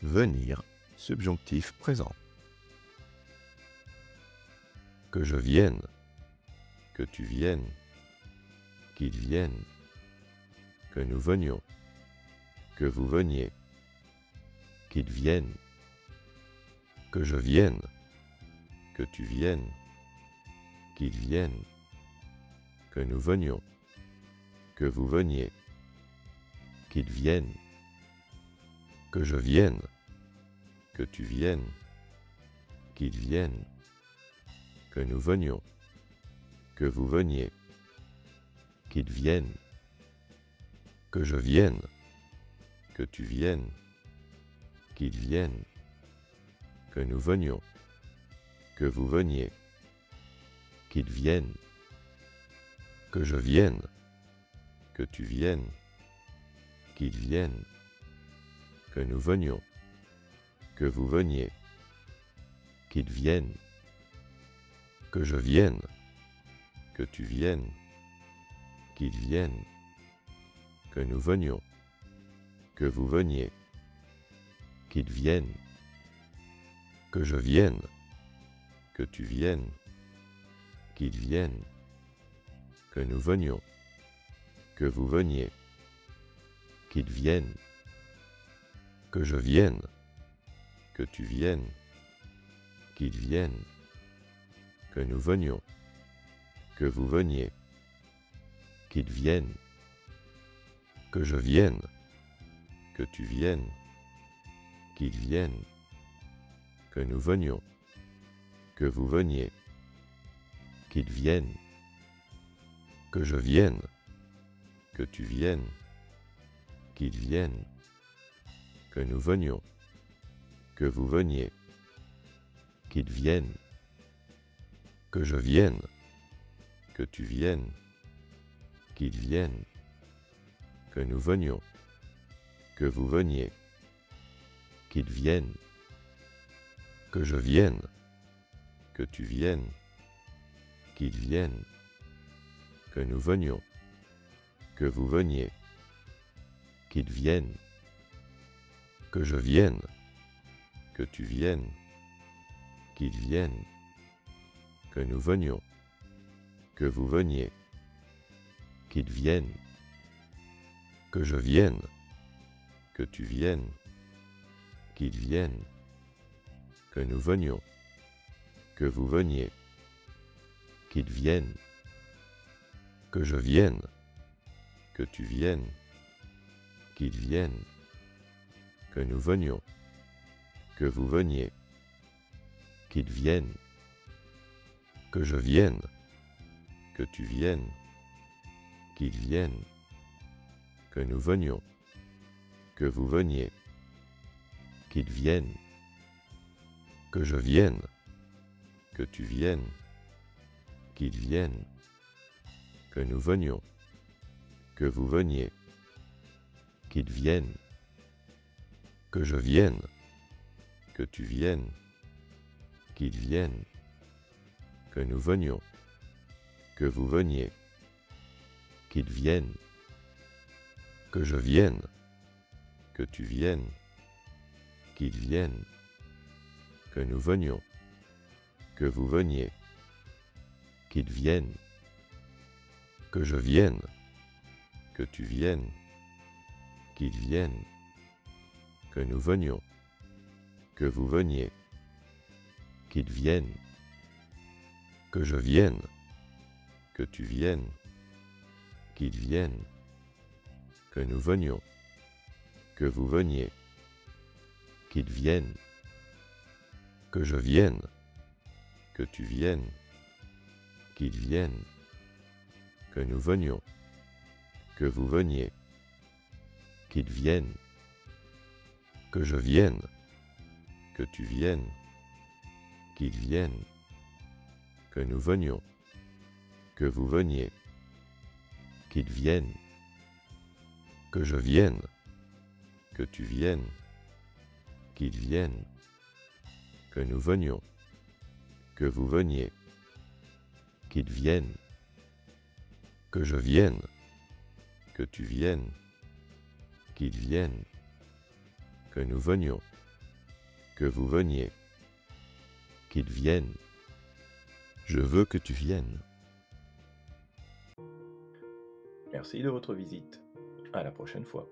Venir, subjonctif présent. Que je vienne, que tu viennes, qu'il vienne, que nous venions, que vous veniez, qu'il vienne, que je vienne, que tu viennes, qu'il vienne, que nous venions, que vous veniez, qu'il vienne, que je vienne, que tu viennes, qu'il vienne, que nous venions, que vous veniez, qu'il vienne, que je vienne, que tu viennes, qu'il vienne, que nous venions, que vous veniez, qu'il vienne, que je vienne, que tu viennes, qu'il vienne, que nous venions, que vous veniez, qu'il vienne, que je vienne, que tu viennes, qu'il vienne, que nous venions, que vous veniez, qu'il vienne, que je vienne, que tu viennes, qu'il vienne, que nous venions, que vous veniez, qu'il vienne, que je vienne, que tu viennes, qu'il vienne, que nous venions, que vous veniez, qu'il vienne, que je vienne, que tu viennes, qu'il vienne, que nous venions, que vous veniez, qu'il vienne, que je vienne, que tu viennes, qu'il vienne, que nous venions, que vous veniez, qu'il vienne, que je vienne, que tu viennes, qu'il vienne, que nous venions, que vous veniez, qu'il vienne, que je vienne, que tu viennes, qu'il vienne, que nous venions, que vous veniez, qu'il vienne, que je vienne, que tu viennes, qu'il vienne, que nous venions, que vous veniez, qu'il vienne, que je vienne, que tu viennes, qu'il vienne, que nous venions, que vous veniez, qu'il vienne, que je vienne, que tu viennes, qu'il vienne, que nous venions, que vous veniez, qu'il vienne, que je vienne, que tu viennes, qu'il vienne, que nous venions, que vous veniez, qu'il vienne, que je vienne, que tu viennes, qu'il vienne, que nous venions, que vous veniez, qu'il vienne, que je vienne, que tu viennes, qu'il vienne, que nous venions, que vous veniez, qu'il vienne, que je vienne, que tu viennes, qu'il vienne, que nous venions, que vous veniez, qu'il vienne, que je vienne, que tu viennes, qu'il vienne, que nous venions, que vous veniez, qu'il vienne, que je vienne, que tu viennes, qu'il vienne, que nous venions, que vous veniez, qu'il vienne, que je vienne, que tu viennes, qu'il vienne, que nous venions, que vous veniez, qu'il vienne, que je vienne, que tu viennes, qu'il vienne, que nous venions, que vous veniez, qu'il vienne, que je vienne, que tu viennes, qu'il vienne, que nous venions, que vous veniez, qu'il vienne, que je vienne, que tu viennes, qu'il vienne, que nous venions, que vous veniez, qu'il vienne. Je veux que tu viennes. Merci de votre visite. À la prochaine fois.